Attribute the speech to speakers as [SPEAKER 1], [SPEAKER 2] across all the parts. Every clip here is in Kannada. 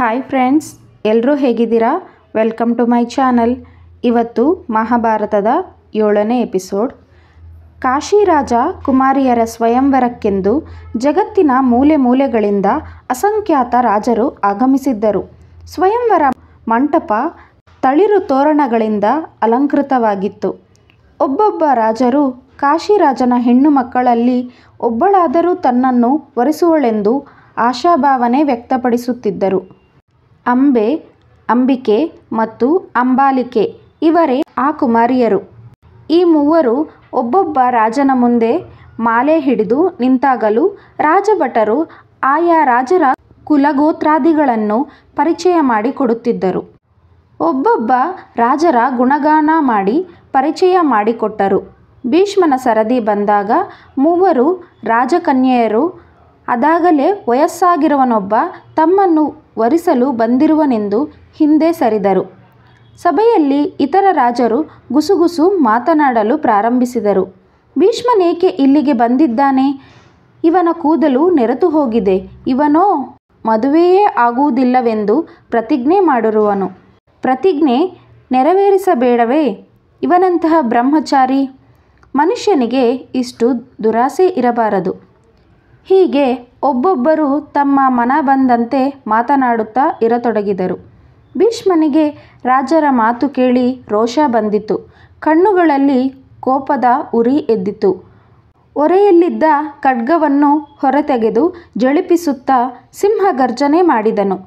[SPEAKER 1] ಹಾಯ್ ಫ್ರೆಂಡ್ಸ್, ಎಲ್ಲರೂ ಹೇಗಿದ್ದೀರಾ? Welcome to my channel. ಇವತ್ತು ಮಹಾಭಾರತದ 7ನೇ ಎಪಿಸೋಡ್. ಕಾಶಿರಾಜ ಕುಮಾರಿಯರ ಸ್ವಯಂವರಕ್ಕೆಂದು ಜಗತ್ತಿನ ಮೂಲೆ ಮೂಲೆಗಳಿಂದ ಅಸಂಖ್ಯಾತ ರಾಜರು ಆಗಮಿಸಿದ್ದರು. ಸ್ವಯಂವರ ಮಂಟಪ ತಳಿರು ತೋರಣಗಳಿಂದ ಅಲಂಕೃತವಾಗಿತ್ತು. ಒಬ್ಬೊಬ್ಬ ರಾಜರು ಕಾಶಿರಾಜನ ಹೆಣ್ಣು ಮಕ್ಕಳಲ್ಲಿ ಒಬ್ಬಳಾದರೂ ತನ್ನನ್ನು ವರಿಸುವಳೆಂದು ಆಶಾಭಾವನೆ ವ್ಯಕ್ತಪಡಿಸುತ್ತಿದ್ದರು. ಅಂಬೆ, ಅಂಬಿಕೆ ಮತ್ತು ಅಂಬಾಲಿಕೆ ಇವರೇ ಆ ಕುಮಾರಿಯರು. ಈ ಮೂವರು ಒಬ್ಬೊಬ್ಬ ರಾಜನ ಮುಂದೆ ಮಾಲೆ ಹಿಡಿದು ನಿಂತಾಗಲೂ ರಾಜಭಟರು ಆಯಾ ರಾಜರ ಕುಲಗೋತ್ರಾದಿಗಳನ್ನು ಪರಿಚಯ ಮಾಡಿಕೊಡುತ್ತಿದ್ದರು. ಒಬ್ಬೊಬ್ಬ ರಾಜರ ಗುಣಗಾನ ಮಾಡಿ ಪರಿಚಯ ಮಾಡಿಕೊಟ್ಟರು. ಭೀಷ್ಮನ ಸರದಿ ಬಂದಾಗ ಮೂವರು ರಾಜಕನ್ಯೆಯರು ಅದಾಗಲೇ ವಯಸ್ಸಾಗಿರುವನೊಬ್ಬ ತಮ್ಮನ್ನು ವರಿಸಲು ಬಂದಿರುವನೆಂದು ಹಿಂದೆ ಸರಿದರು. ಸಭೆಯಲ್ಲಿ ಇತರ ರಾಜರು ಗುಸುಗುಸು ಮಾತನಾಡಲು ಪ್ರಾರಂಭಿಸಿದರು. ಭೀಷ್ಮನೇಕೆ ಇಲ್ಲಿಗೆ ಬಂದಿದ್ದಾನೆ? ಇವನ ಕೂದಲು ನೆರೆತು ಹೋಗಿದೆ. ಇವನೋ ಮದುವೆಯೇ ಆಗುವುದಿಲ್ಲವೆಂದು ಪ್ರತಿಜ್ಞೆ ಮಾಡಿರುವನು. ಪ್ರತಿಜ್ಞೆ ನೆರವೇರಿಸಬೇಡವೇ? ಇವನಂತಹ ಬ್ರಹ್ಮಚಾರಿ. ಮನುಷ್ಯನಿಗೆ ಇಷ್ಟು ದುರಾಸೆ ಇರಬಾರದು. ಹೀಗೆ ಒಬ್ಬೊಬ್ಬರು ತಮ್ಮ ಮನ ಬಂದಂತೆ ಮಾತನಾಡುತ್ತಾ ಇರತೊಡಗಿದರು. ಭೀಷ್ಮನಿಗೆ ರಾಜರ ಮಾತು ಕೇಳಿ ರೋಷ ಬಂದಿತು. ಕಣ್ಣುಗಳಲ್ಲಿ ಕೋಪದ ಉರಿ ಎದ್ದಿತು. ಒರೆಯಲ್ಲಿದ್ದ ಖಡ್ಗವನ್ನು ಹೊರತೆಗೆದು ಝಳಿಪಿಸುತ್ತಾ ಸಿಂಹಗರ್ಜನೆ ಮಾಡಿದನು.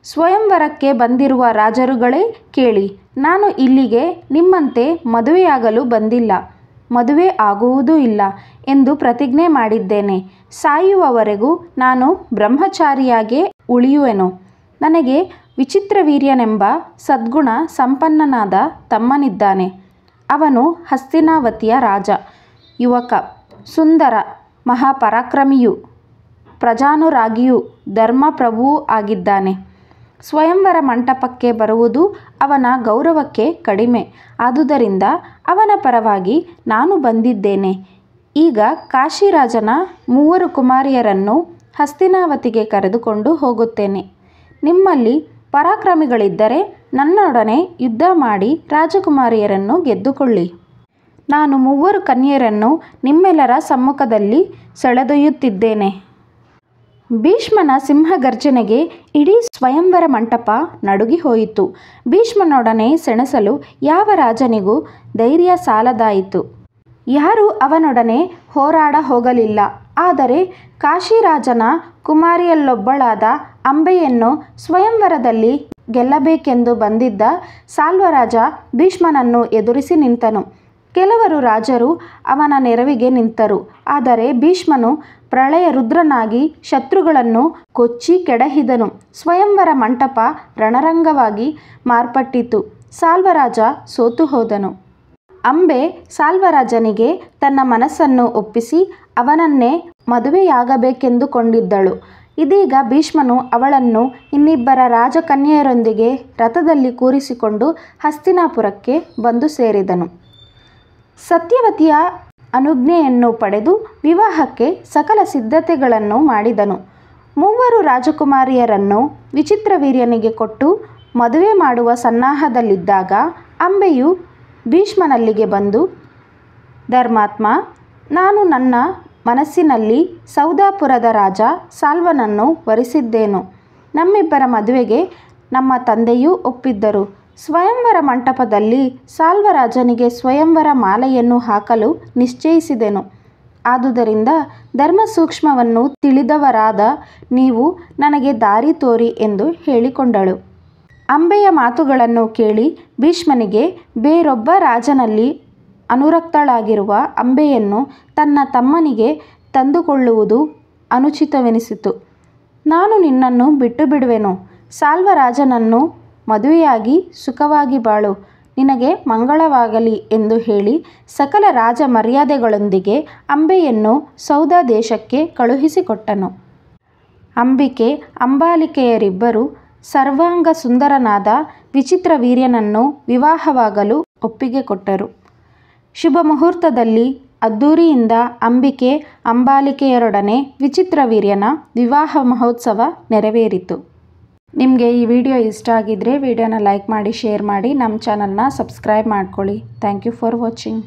[SPEAKER 1] ಸ್ವಯಂವರಕ್ಕೆ ಬಂದಿರುವ ರಾಜರುಗಳೇ ಕೇಳಿ, ನಾನು ಇಲ್ಲಿಗೆ ನಿಮ್ಮಂತೆ ಮದುವೆಯಾಗಲು ಬಂದಿಲ್ಲ, ಮದುವೆ ಆಗುವುದೂ ಇಲ್ಲ ಎಂದು ಪ್ರತಿಜ್ಞೆ ಮಾಡಿದ್ದೇನೆ. ಸಾಯುವವರೆಗೂ ನಾನು ಬ್ರಹ್ಮಚಾರಿಯಾಗೇ ಉಳಿಯುವೆನು. ನನಗೆ ವಿಚಿತ್ರವೀರ್ಯನೆಂಬ ಸದ್ಗುಣ ಸಂಪನ್ನನಾದ ತಮ್ಮನಿದ್ದಾನೆ. ಅವನು ಹಸ್ತಿನಾವತಿಯ ರಾಜ, ಯುವಕ, ಸುಂದರ, ಮಹಾಪರಾಕ್ರಮಿಯೂ ಪ್ರಜಾನುರಾಗಿಯೂ ಧರ್ಮಪ್ರಭುವೂ ಆಗಿದ್ದಾನೆ. ಸ್ವಯಂವರ ಮಂಟಪಕ್ಕೆ ಬರುವುದು ಅವನ ಗೌರವಕ್ಕೆ ಕಡಿಮೆ. ಆದುದರಿಂದ ಅವನ ಪರವಾಗಿ ನಾನು ಬಂದಿದ್ದೇನೆ. ಈಗ ಕಾಶಿರಾಜನ ಮೂವರು ಕುಮಾರಿಯರನ್ನು ಹಸ್ತಿನಾವತಿಗೆ ಕರೆದುಕೊಂಡು ಹೋಗುತ್ತೇನೆ. ನಿಮ್ಮಲ್ಲಿ ಪರಾಕ್ರಮಿಗಳಿದ್ದರೆ ನನ್ನೊಡನೆ ಯುದ್ಧ ಮಾಡಿ ರಾಜಕುಮಾರಿಯರನ್ನು ಗೆದ್ದುಕೊಳ್ಳಿ. ನಾನು ಮೂವರು ಕನ್ಯೆಯರನ್ನು ನಿಮ್ಮೆಲ್ಲರ ಸಮ್ಮುಖದಲ್ಲಿ ಸೆಳೆದೊಯ್ಯುತ್ತಿದ್ದೇನೆ. ಭೀಷ್ಮನ ಸಿಂಹಗರ್ಜನೆಗೆ ಇಡೀ ಸ್ವಯಂವರ ಮಂಟಪ ನಡುಗಿ ಹೋಯಿತು. ಭೀಷ್ಮನೊಡನೆ ಸೆಣಸಲು ಯಾವ ರಾಜನಿಗೂ ಧೈರ್ಯ ಸಾಲದಾಯಿತು. ಯಾರೂ ಅವನೊಡನೆ ಹೋರಾಡ ಹೋಗಲಿಲ್ಲ. ಆದರೆ ಕಾಶಿರಾಜನ ಕುಮಾರಿಯಲ್ಲೊಬ್ಬಳಾದ ಅಂಬೆಯನ್ನು ಸ್ವಯಂವರದಲ್ಲಿ ಗೆಲ್ಲಬೇಕೆಂದು ಬಂದಿದ್ದ ಸಾಲ್ವರಾಜ ಭೀಷ್ಮನನ್ನು ಎದುರಿಸಿ ನಿಂತನು. ಕೆಲವರು ರಾಜರು ಅವನ ನೆರವಿಗೆ ನಿಂತರು. ಆದರೆ ಭೀಷ್ಮನು ಪ್ರಳಯ ರುದ್ರನಾಗಿ ಶತ್ರುಗಳನ್ನು ಕೊಚ್ಚಿ ಕೆಡಹಿದನು. ಸ್ವಯಂವರ ಮಂಟಪ ರಣರಂಗವಾಗಿ ಮಾರ್ಪಟ್ಟಿತು. ಸಾಲ್ವರಾಜ ಸೋತು ಹೋದನು. ಅಂಬೆ ಸಾಲ್ವರಾಜನಿಗೆ ತನ್ನ ಮನಸ್ಸನ್ನು ಒಪ್ಪಿಸಿ ಅವನನ್ನೇ ಮದುವೆಯಾಗಬೇಕೆಂದುಕೊಂಡಿದ್ದಳು. ಇದೀಗ ಭೀಷ್ಮನು ಅವಳನ್ನು ಇನ್ನಿಬ್ಬರ ರಾಜಕನ್ಯೆಯರೊಂದಿಗೆ ರಥದಲ್ಲಿ ಕೂರಿಸಿಕೊಂಡು ಹಸ್ತಿನಾಪುರಕ್ಕೆ ಬಂದು ಸೇರಿದನು. ಸತ್ಯವತಿಯ ಅನುಜ್ಞೆಯನ್ನು ಪಡೆದು ವಿವಾಹಕ್ಕೆ ಸಕಲ ಸಿದ್ಧತೆಗಳನ್ನು ಮಾಡಿದನು. ಮೂವರು ರಾಜಕುಮಾರಿಯರನ್ನು ವಿಚಿತ್ರವೀರ್ಯನಿಗೆ ಕೊಟ್ಟು ಮದುವೆ ಮಾಡುವ ಸನ್ನಾಹದಲ್ಲಿದ್ದಾಗ ಅಂಬೆಯು ಭೀಷ್ಮನಲ್ಲಿಗೆ ಬಂದು, ಧರ್ಮಾತ್ಮ, ನಾನು ನನ್ನ ಮನಸ್ಸಿನಲ್ಲಿ ಸೌದಾಪುರದ ರಾಜ ಸಾಲ್ವನನ್ನು ವರಿಸಿದ್ದೇನು. ನಮ್ಮಿಬ್ಬರ ಮದುವೆಗೆ ನಮ್ಮ ತಂದೆಯೂ ಒಪ್ಪಿದ್ದರು. ಸ್ವಯಂವರ ಮಂಟಪದಲ್ಲಿ ಸಾಲ್ವರಾಜನಿಗೆ ಸ್ವಯಂವರ ಮಾಲೆಯನ್ನು ಹಾಕಲು ನಿಶ್ಚಯಿಸಿದೆನು. ಆದುದರಿಂದ ಧರ್ಮ ಸೂಕ್ಷ್ಮವನ್ನು ತಿಳಿದವರಾದ ನೀವು ನನಗೆ ದಾರಿ ತೋರಿ ಎಂದು ಹೇಳಿಕೊಂಡಳು. ಅಂಬೆಯ ಮಾತುಗಳನ್ನು ಕೇಳಿ ಭೀಷ್ಮನಿಗೆ ಬೇರೊಬ್ಬ ರಾಜನಲ್ಲಿ ಅನುರಕ್ತಳಾಗಿರುವ ಅಂಬೆಯನ್ನು ತನ್ನ ತಮ್ಮನಿಗೆ ತಂದುಕೊಳ್ಳುವುದು ಅನುಚಿತವೆನಿಸಿತು. ನಾನು ನಿನ್ನನ್ನು ಬಿಟ್ಟು ಬಿಡುವೆನು. ಸಾಲ್ವರಾಜನನ್ನು ಮದುವೆಯಾಗಿ ಸುಖವಾಗಿ ಬಾಳು, ನಿನಗೆ ಮಂಗಳವಾಗಲಿ ಎಂದು ಹೇಳಿ ಸಕಲ ರಾಜ ಮರ್ಯಾದೆಗಳೊಂದಿಗೆ ಅಂಬೆಯನ್ನು ಸೌದ ದೇಶಕ್ಕೆ ಕಳುಹಿಸಿಕೊಟ್ಟನು. ಅಂಬಿಕೆ, ಅಂಬಾಲಿಕೆಯರಿಬ್ಬರು ಸರ್ವಾಂಗ ಸುಂದರನಾದ ವಿಚಿತ್ರವೀರ್ಯನನ್ನು ವಿವಾಹವಾಗಲು ಒಪ್ಪಿಗೆ ಕೊಟ್ಟರು. ಶುಭ ಮುಹೂರ್ತದಲ್ಲಿ ಅದ್ದೂರಿಯಿಂದ ಅಂಬಿಕೆ, ಅಂಬಾಲಿಕೆಯರೊಡನೆ ವಿಚಿತ್ರವೀರ್ಯನ ವಿವಾಹ ಮಹೋತ್ಸವ ನೆರವೇರಿತು. ನಿಮಗೆ ಈ ವಿಡಿಯೋ ಇಷ್ಟ ಆಗಿದ್ದರೆ ವಿಡಿಯೋನ ಲೈಕ್ ಮಾಡಿ, ಶೇರ್ ಮಾಡಿ, ನಮ್ಮ ಚಾನಲ್ನ ಸಬ್ಸ್ಕ್ರೈಬ್ ಮಾಡ್ಕೊಳ್ಳಿ. Thank you for watching.